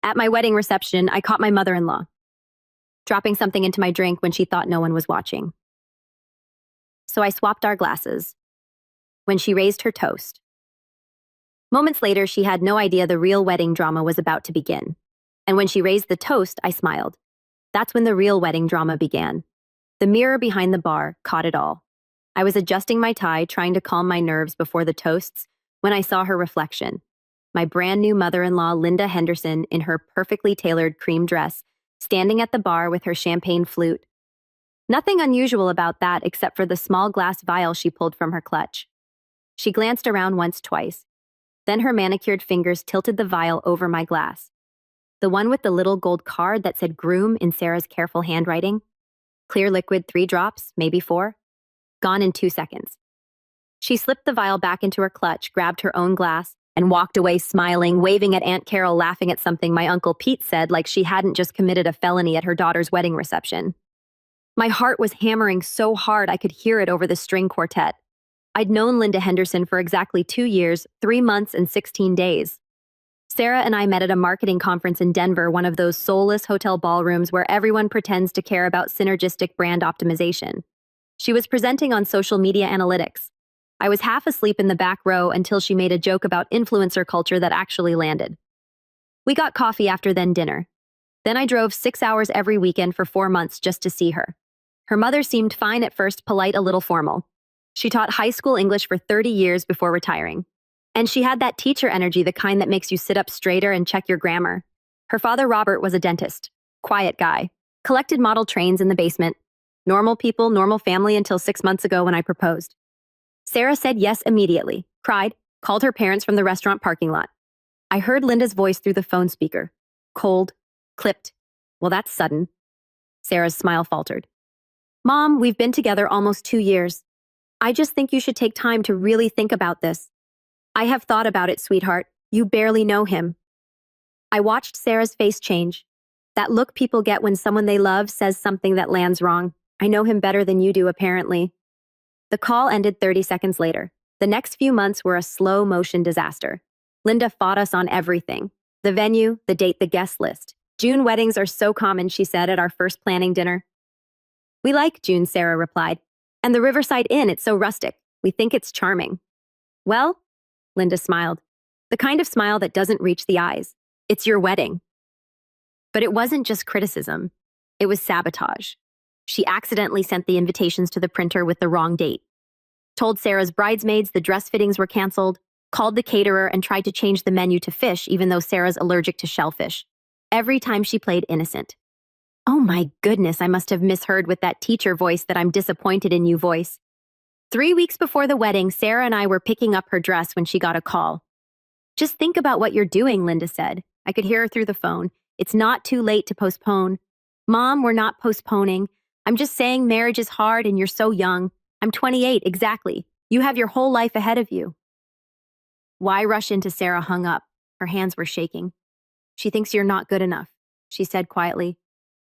At my wedding reception, I caught my mother-in-law dropping something into my drink when she thought no one was watching. So I swapped our glasses when she raised her toast. Moments later, she had no idea the real wedding drama was about to begin. And when she raised the toast, I smiled. That's when the real wedding drama began. The mirror behind the bar caught it all. I was adjusting my tie, trying to calm my nerves before the toasts, when I saw her reflection. My brand new mother-in-law, Linda Henderson, in her perfectly tailored cream dress, standing at the bar with her champagne flute. Nothing unusual about that except for the small glass vial she pulled from her clutch. She glanced around once, twice. Then her manicured fingers tilted the vial over my glass. The one with the little gold card that said groom in Sarah's careful handwriting. Clear liquid, 3 drops, maybe 4. Gone in 2 seconds. She slipped the vial back into her clutch, grabbed her own glass, and walked away smiling, waving at Aunt Carol, laughing at something my Uncle Pete said like she hadn't just committed a felony at her daughter's wedding reception. My heart was hammering so hard I could hear it over the string quartet. I'd known Linda Henderson for exactly 2 years, 3 months, and 16 days. Sarah and I met at a marketing conference in Denver, one of those soulless hotel ballrooms where everyone pretends to care about synergistic brand optimization. She was presenting on social media analytics. I was half asleep in the back row until she made a joke about influencer culture that actually landed. We got coffee after then dinner. Then I drove 6 hours every weekend for 4 months just to see her. Her mother seemed fine at first, polite, a little formal. She taught high school English for 30 years before retiring. And she had that teacher energy, the kind that makes you sit up straighter and check your grammar. Her father, Robert, was a dentist. Quiet guy. Collected model trains in the basement. Normal people, normal family until 6 months ago when I proposed. Sarah said yes immediately, cried, called her parents from the restaurant parking lot. I heard Linda's voice through the phone speaker. Cold, clipped. Well, that's sudden. Sarah's smile faltered. Mom, we've been together almost 2 years. I just think you should take time to really think about this. I have thought about it, sweetheart. You barely know him. I watched Sarah's face change. That look people get when someone they love says something that lands wrong. I know him better than you do, apparently. The call ended 30 seconds later. The next few months were a slow-motion disaster. Linda fought us on everything. The venue, the date, the guest list. June weddings are so common, she said at our first planning dinner. We like June, Sarah replied. And the Riverside Inn, it's so rustic. We think it's charming. Well, Linda smiled. The kind of smile that doesn't reach the eyes. It's your wedding. But it wasn't just criticism. It was sabotage. She accidentally sent the invitations to the printer with the wrong date. Told Sarah's bridesmaids the dress fittings were canceled, called the caterer and tried to change the menu to fish even though Sarah's allergic to shellfish. Every time she played innocent. Oh my goodness, I must have misheard with that teacher voice that I'm disappointed in you voice. 3 weeks before the wedding, Sarah and I were picking up her dress when she got a call. Just think about what you're doing, Linda said. I could hear her through the phone. It's not too late to postpone. Mom, we're not postponing. I'm just saying marriage is hard and you're so young. I'm 28, exactly. You have your whole life ahead of you. Why rush into? Sarah hung up. Her hands were shaking. She thinks you're not good enough, she said quietly.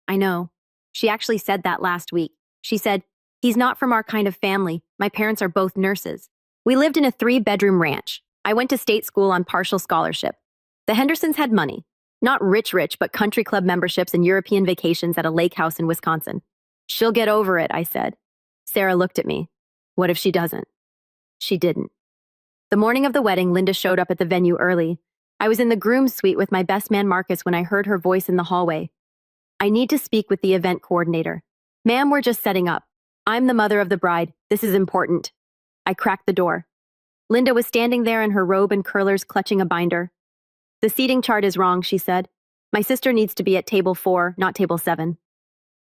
I know. She actually said that last week. She said, he's not from our kind of family. My parents are both nurses. We lived in a 3-bedroom ranch. I went to state school on partial scholarship. The Hendersons had money. Not rich, but country club memberships and European vacations at a lake house in Wisconsin. She'll get over it, I said. Sarah looked at me. What if she doesn't? She didn't. The morning of the wedding, Linda showed up at the venue early. I was in the groom's suite with my best man Marcus when I heard her voice in the hallway. I need to speak with the event coordinator. Ma'am, we're just setting up. I'm the mother of the bride. This is important. I cracked the door. Linda was standing there in her robe and curlers clutching a binder. The seating chart is wrong, she said. My sister needs to be at table 4, not table 7.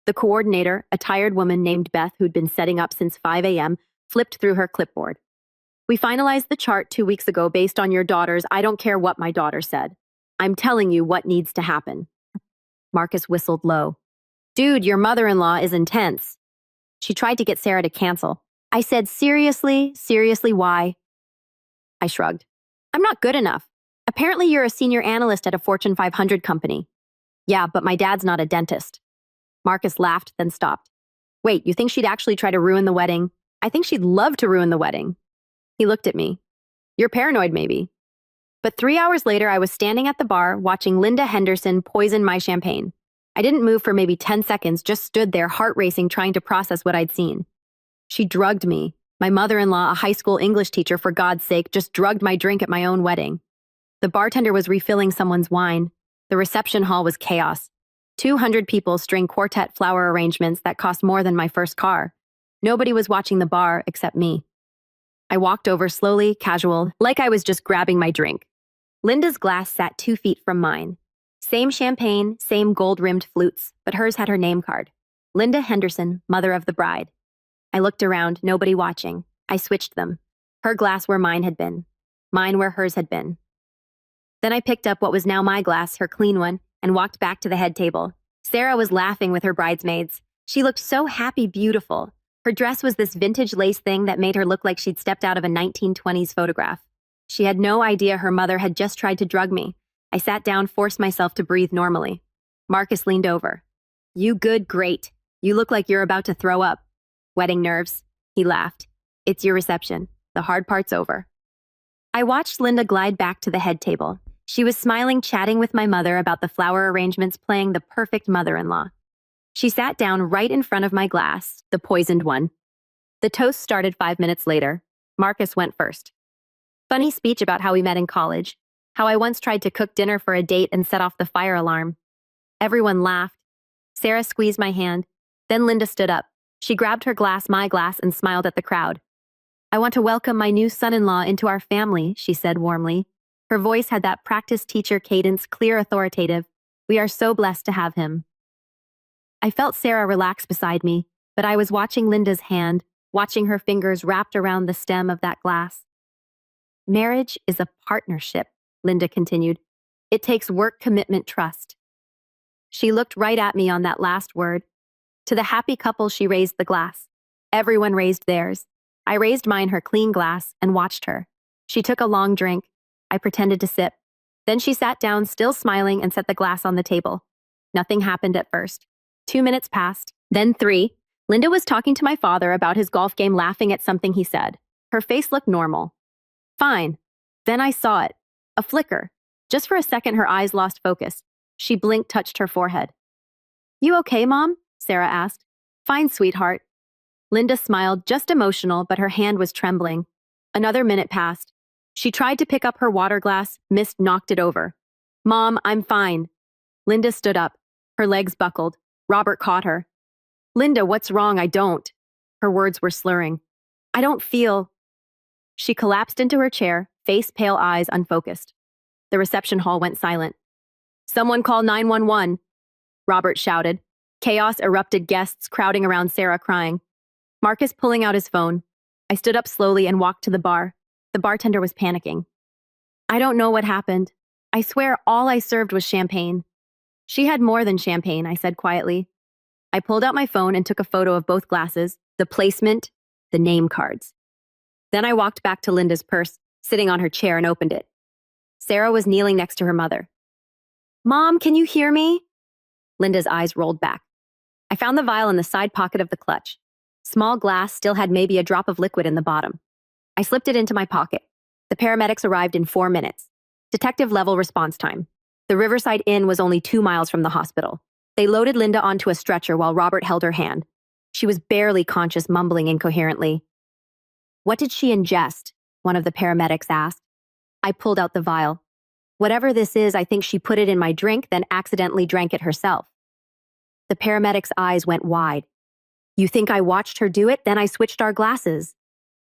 The coordinator, a tired woman named Beth who'd been setting up since 5 a.m., flipped through her clipboard. We finalized the chart 2 weeks ago based on your daughters. I don't care what my daughter said. I'm telling you what needs to happen. Marcus whistled low. Dude, your mother-in-law is intense. She tried to get Sarah to cancel. I said, seriously, why? I shrugged. I'm not good enough. Apparently you're a senior analyst at a Fortune 500 company. Yeah, but my dad's not a dentist. Marcus laughed, then stopped. Wait, you think she'd actually try to ruin the wedding? I think she'd love to ruin the wedding. He looked at me. You're paranoid, maybe. But 3 hours later, I was standing at the bar watching Linda Henderson poison my champagne. I didn't move for maybe 10 seconds, just stood there, heart racing, trying to process what I'd seen. She drugged me. My mother-in-law, a high school English teacher, for God's sake, just drugged my drink at my own wedding. The bartender was refilling someone's wine. The reception hall was chaos. 200 people string quartet flower arrangements that cost more than my first car. Nobody was watching the bar except me. I walked over slowly, casual, like I was just grabbing my drink. Linda's glass sat 2 feet from mine. Same champagne, same gold-rimmed flutes, but hers had her name card. Linda Henderson, mother of the bride. I looked around, nobody watching. I switched them. Her glass where mine had been. Mine where hers had been. Then I picked up what was now my glass, her clean one, and walked back to the head table. Sarah was laughing with her bridesmaids. She looked so happy, beautiful. Her dress was this vintage lace thing that made her look like she'd stepped out of a 1920s photograph. She had no idea her mother had just tried to drug me. I sat down, forced myself to breathe normally. Marcus leaned over. "You good, great. You look like you're about to throw up." "Wedding nerves," he laughed. "It's your reception. The hard part's over." I watched Linda glide back to the head table. She was smiling, chatting with my mother about the flower arrangements, playing the perfect mother-in-law. She sat down right in front of my glass, the poisoned one. The toast started 5 minutes later. Marcus went first. Funny speech about how we met in college, how I once tried to cook dinner for a date and set off the fire alarm. Everyone laughed. Sarah squeezed my hand. Then Linda stood up. She grabbed her glass, my glass, and smiled at the crowd. "I want to welcome my new son-in-law into our family," she said warmly. Her voice had that practice teacher cadence, clear, authoritative. "We are so blessed to have him." I felt Sarah relax beside me, but I was watching Linda's hand, watching her fingers wrapped around the stem of that glass. "Marriage is a partnership," Linda continued. "It takes work, commitment, trust." She looked right at me on that last word. To the happy couple, she raised the glass. Everyone raised theirs. I raised mine, her clean glass, and watched her. She took a long drink. I pretended to sip. Then she sat down, still smiling, and set the glass on the table. Nothing happened at first. 2 minutes passed, then 3. Linda was talking to my father about his golf game, laughing at something he said. Her face looked normal. Fine. Then I saw it. A flicker. Just for a second, her eyes lost focus. She blinked, touched her forehead. "You okay, Mom?" Sarah asked. "Fine, sweetheart." Linda smiled, just emotional, but her hand was trembling. Another minute passed. She tried to pick up her water glass, missed, knocked it over. "Mom, I'm fine." Linda stood up. Her legs buckled. Robert caught her. "Linda, what's wrong? I don't." Her words were slurring. "I don't feel." She collapsed into her chair, face pale, eyes unfocused. The reception hall went silent. "Someone call 911. Robert shouted. Chaos erupted, guests crowding around Sarah, crying. Marcus pulling out his phone. I stood up slowly and walked to the bar. The bartender was panicking. "I don't know what happened. I swear all I served was champagne." "She had more than champagne," I said quietly. I pulled out my phone and took a photo of both glasses, the placement, the name cards. Then I walked back to Linda's purse, sitting on her chair, and opened it. Sarah was kneeling next to her mother. "Mom, can you hear me?" Linda's eyes rolled back. I found the vial in the side pocket of the clutch. Small glass, still had maybe a drop of liquid in the bottom. I slipped it into my pocket. The paramedics arrived in 4 minutes. Detective-level response time. The Riverside Inn was only 2 miles from the hospital. They loaded Linda onto a stretcher while Robert held her hand. She was barely conscious, mumbling incoherently. "What did she ingest?" one of the paramedics asked. I pulled out the vial. "Whatever this is, I think she put it in my drink, then accidentally drank it herself." The paramedic's eyes went wide. "You think I watched her do it? Then I switched our glasses."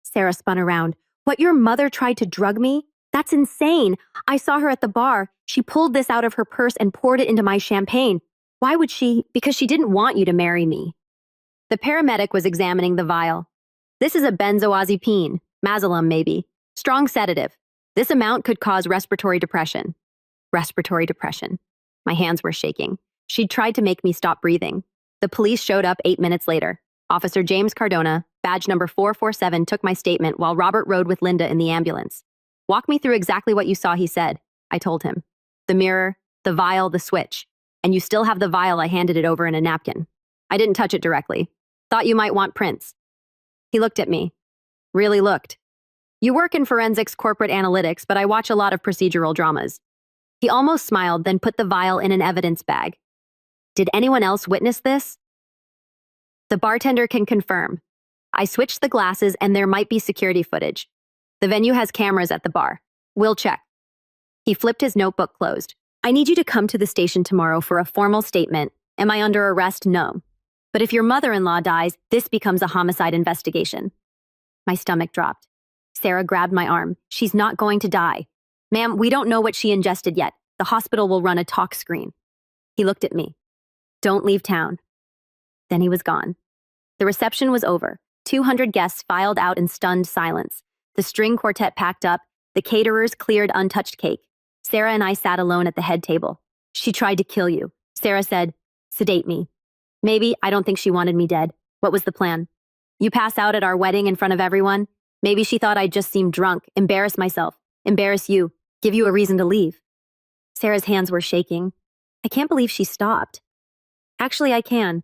Sarah spun around. "What, your mother tried to drug me? That's insane. I saw her at the bar. She pulled this out of her purse and poured it into my champagne. Why would she? Because she didn't want you to marry me." The paramedic was examining the vial. "This is a benzodiazepine, Mazalum maybe. Strong sedative. This amount could cause respiratory depression." Respiratory depression. My hands were shaking. She'd tried to make me stop breathing. The police showed up 8 minutes later. Officer James Cardona, badge number 447, took my statement while Robert rode with Linda in the ambulance. "Walk me through exactly what you saw," he said. I told him. "The mirror, the vial, the switch. And you still have the vial. I handed it over in a napkin. I didn't touch it directly. Thought you might want prints." He looked at me. Really looked. You work in forensics corporate analytics, but I watch a lot of procedural dramas. He almost smiled, then put the vial in an evidence bag. Did anyone else witness this? The bartender can confirm. I switched the glasses and there might be security footage. The venue has cameras at the bar. We'll check. He flipped his notebook closed. I need you to come to the station tomorrow for a formal statement. Am I under arrest? No. But if your mother-in-law dies, this becomes a homicide investigation. My stomach dropped. Sarah grabbed my arm. She's not going to die. Ma'am, we don't know what she ingested yet. The hospital will run a talk screen. He looked at me. Don't leave town. Then he was gone. The reception was over. 200 guests filed out in stunned silence. The string quartet packed up. The caterers cleared untouched cake. Sarah and I sat alone at the head table. She tried to kill you. Sarah said, sedate me. Maybe. I don't think she wanted me dead. What was the plan? You pass out at our wedding in front of everyone? Maybe she thought I'd just seem drunk, embarrass myself, embarrass you, give you a reason to leave. Sarah's hands were shaking. I can't believe she stopped. Actually, I can.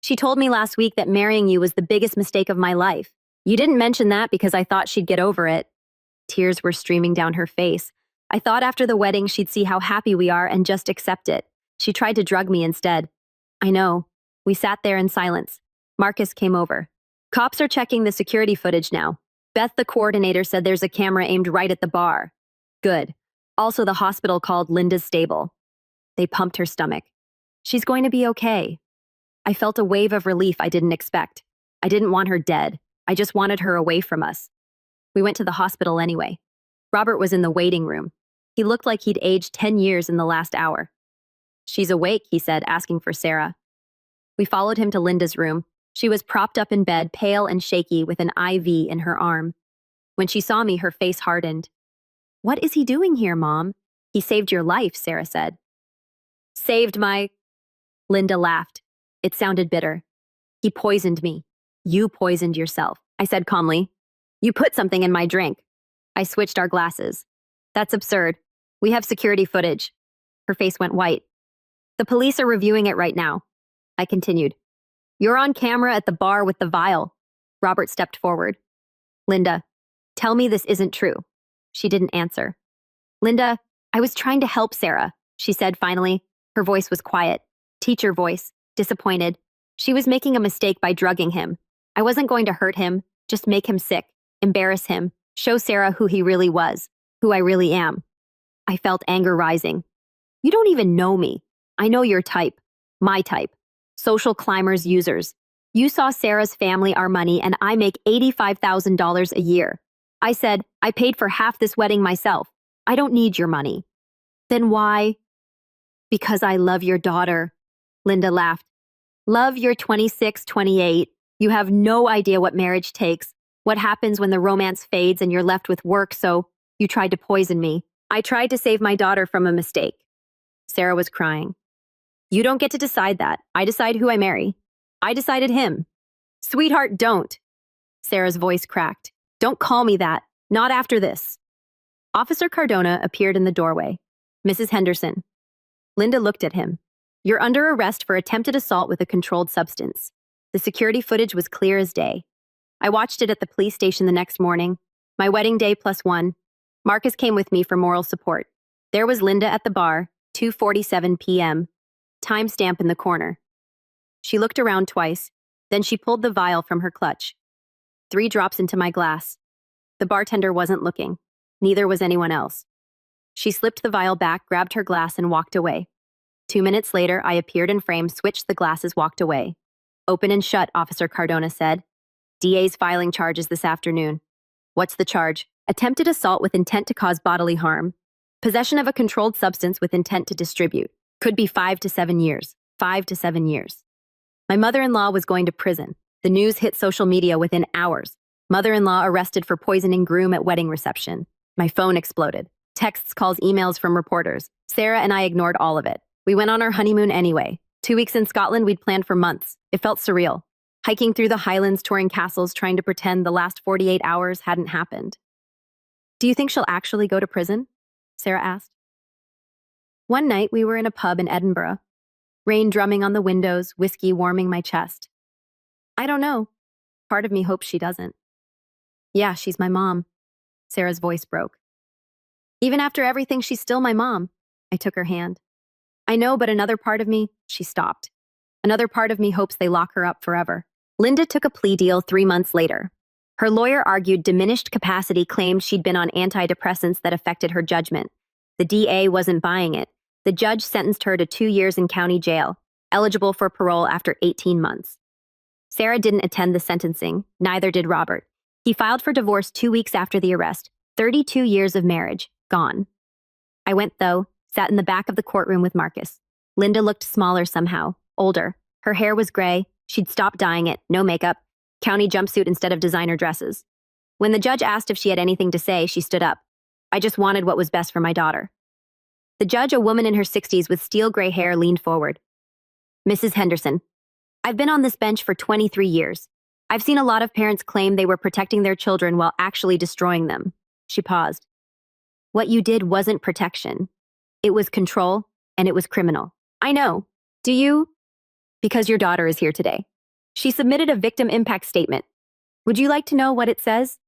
She told me last week that marrying you was the biggest mistake of my life. You didn't mention that because I thought she'd get over it. Tears were streaming down her face. I thought after the wedding she'd see how happy we are and just accept it. She tried to drug me instead. I know. We sat there in silence. Marcus came over. Cops are checking the security footage now. Beth, the coordinator, said there's a camera aimed right at the bar. Good. Also, the hospital called Linda's stable. They pumped her stomach. She's going to be okay. I felt a wave of relief I didn't expect. I didn't want her dead. I just wanted her away from us. We went to the hospital anyway. Robert was in the waiting room. He looked like he'd aged 10 years in the last hour. She's awake, he said, asking for Sarah. We followed him to Linda's room. She was propped up in bed, pale and shaky, with an IV in her arm. When she saw me, her face hardened. What is he doing here, Mom? He saved your life, Sarah said. Saved my... Linda laughed. It sounded bitter. He poisoned me. You poisoned yourself, I said calmly. You put something in my drink. I switched our glasses. That's absurd. We have security footage. Her face went white. The police are reviewing it right now. I continued. You're on camera at the bar with the vial. Robert stepped forward. Linda, tell me this isn't true. She didn't answer. Linda, I was trying to help Sarah, she said finally. Her voice was quiet. Teacher voice, disappointed. She was making a mistake by drugging him. I wasn't going to hurt him, just make him sick, embarrass him, show Sarah who he really was, who I really am. I felt anger rising. You don't even know me. I know your type, my type. Social climbers users. You saw Sarah's family our money and I make $85,000 a year. I said, I paid for half this wedding myself. I don't need your money. Then why? Because I love your daughter. Linda laughed. Love your 26, 28. You have no idea what marriage takes, what happens when the romance fades and you're left with work, so you tried to poison me. I tried to save my daughter from a mistake. Sarah was crying. You don't get to decide that. I decide who I marry. I decided him. Sweetheart, don't. Sarah's voice cracked. Don't call me that. Not after this. Officer Cardona appeared in the doorway. Mrs. Henderson. Linda looked at him. You're under arrest for attempted assault with a controlled substance. The security footage was clear as day. I watched it at the police station the next morning. My wedding day +1. Marcus came with me for moral support. There was Linda at the bar, 2:47 p.m. Timestamp in the corner. She looked around twice, then she pulled the vial from her clutch. 3 drops into my glass. The bartender wasn't looking. Neither was anyone else. She slipped the vial back, grabbed her glass, and walked away. 2 minutes later, I appeared in frame, switched the glasses, walked away. Open and shut, Officer Cardona said. DA's filing charges this afternoon. What's the charge? Attempted assault with intent to cause bodily harm. Possession of a controlled substance with intent to distribute. Could be 5 to 7 years. 5 to 7 years. My mother-in-law was going to prison. The news hit social media within hours. Mother-in-law arrested for poisoning groom at wedding reception. My phone exploded. Texts, calls, emails from reporters. Sarah and I ignored all of it. We went on our honeymoon anyway. 2 weeks in Scotland we'd planned for months. It felt surreal. Hiking through the Highlands, touring castles, trying to pretend the last 48 hours hadn't happened. Do you think she'll actually go to prison? Sarah asked. One night we were in a pub in Edinburgh. Rain drumming on the windows, whiskey warming my chest. I don't know. Part of me hopes she doesn't. Yeah, she's my mom. Sarah's voice broke. Even after everything, she's still my mom. I took her hand. I know, but another part of me, she stopped. Another part of me hopes they lock her up forever. Linda took a plea deal 3 months later. Her lawyer argued diminished capacity claimed she'd been on antidepressants that affected her judgment. The DA wasn't buying it. The judge sentenced her to 2 years in county jail, eligible for parole after 18 months. Sarah didn't attend the sentencing, neither did Robert. He filed for divorce 2 weeks after the arrest. 32 years of marriage, gone. I went, though, sat in the back of the courtroom with Marcus. Linda looked smaller somehow, older. Her hair was gray. She'd stopped dyeing it, no makeup, county jumpsuit instead of designer dresses. When the judge asked if she had anything to say, she stood up. I just wanted what was best for my daughter. The judge, a woman in her 60s with steel gray hair, leaned forward. Mrs. Henderson, I've been on this bench for 23 years. I've seen a lot of parents claim they were protecting their children while actually destroying them. She paused. What you did wasn't protection. It was control, and it was criminal. I know. Do you? Because your daughter is here today. She submitted a victim impact statement. Would you like to know what it says?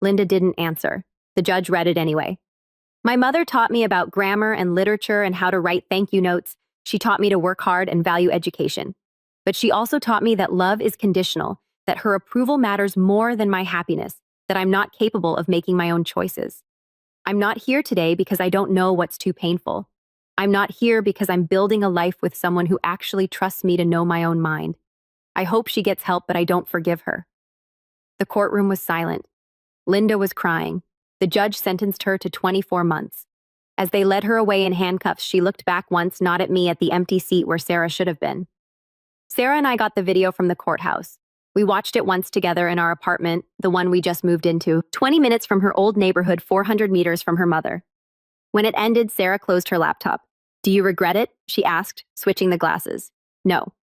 Linda didn't answer. The judge read it anyway. My mother taught me about grammar and literature and how to write thank you notes. She taught me to work hard and value education. But she also taught me that love is conditional, that her approval matters more than my happiness, that I'm not capable of making my own choices. I'm not here today because I don't know what's too painful. I'm not here because I'm building a life with someone who actually trusts me to know my own mind. I hope she gets help, but I don't forgive her. The courtroom was silent. Linda was crying. The judge sentenced her to 24 months. As they led her away in handcuffs, she looked back once, not at me, at the empty seat where Sarah should have been. Sarah and I got the video from the courthouse. We watched it once together in our apartment, the one we just moved into, 20 minutes from her old neighborhood, 400 meters from her mother. When it ended, Sarah closed her laptop. Do you regret it? She asked, switching the glasses. No.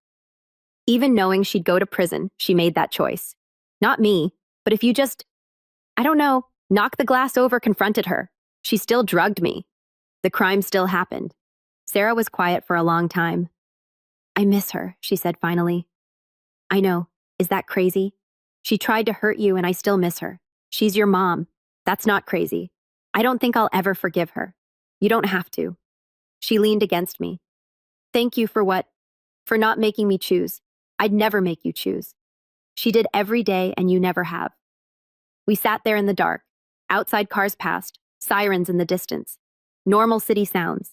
Even knowing she'd go to prison, she made that choice. Not me, but if you just, I don't know, knocked the glass over, confronted her. She still drugged me. The crime still happened. Sarah was quiet for a long time. I miss her, she said finally. I know. Is that crazy? She tried to hurt you and I still miss her. She's your mom. That's not crazy. I don't think I'll ever forgive her. You don't have to. She leaned against me. Thank you for what? For not making me choose. I'd never make you choose. She did every day and you never have. We sat there in the dark. Outside cars passed, sirens in the distance. Normal city sounds.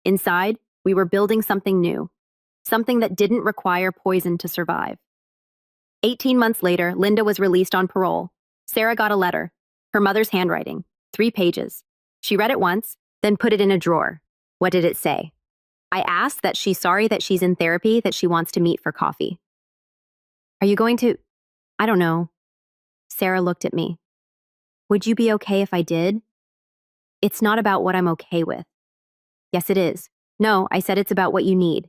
Inside, we were building something new. Something that didn't require poison to survive. 18 months later, Linda was released on parole. Sarah got a letter. Her mother's handwriting. 3 pages. She read it once, then put it in a drawer. What did it say? I asked that she's sorry that she's in therapy, that she wants to meet for coffee. Are you going to? I don't know. Sarah looked at me. Would you be okay if I did? It's not about what I'm okay with. Yes, it is. No, I said it's about what you need.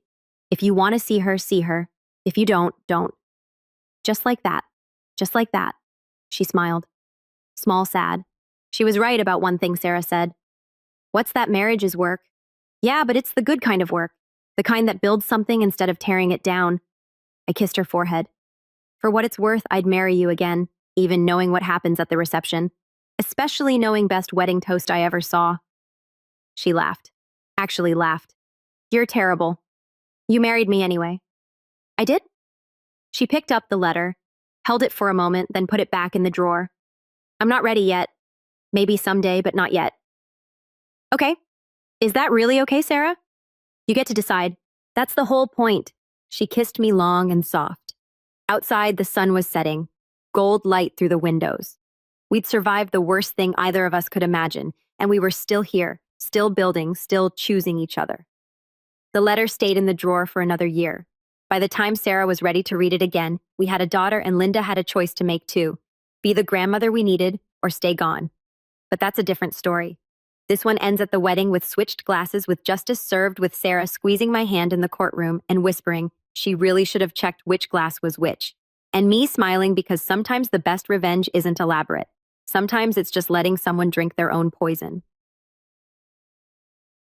If you want to see her, see her. If you don't, don't. Just like that. Just like that. She smiled. Small, sad. She was right about one thing, Sarah said. What's that marriage is work? Yeah, but it's the good kind of work. The kind that builds something instead of tearing it down. I kissed her forehead. For what it's worth, I'd marry you again, even knowing what happens at the reception. Especially knowing best wedding toast I ever saw. She laughed. Actually laughed. You're terrible. You married me anyway. I did? She picked up the letter, held it for a moment, then put it back in the drawer. I'm not ready yet. Maybe someday, but not yet. Okay. Is that really okay, Sarah? You get to decide. That's the whole point. She kissed me long and soft. Outside, the sun was setting, gold light through the windows. We'd survived the worst thing either of us could imagine, and we were still here, still building, still choosing each other. The letter stayed in the drawer for another year. By the time Sarah was ready to read it again, we had a daughter and Linda had a choice to make too. Be the grandmother we needed or stay gone. But that's a different story. This one ends at the wedding with switched glasses, with justice served, with Sarah squeezing my hand in the courtroom and whispering, she really should have checked which glass was which. And me smiling because sometimes the best revenge isn't elaborate. Sometimes it's just letting someone drink their own poison.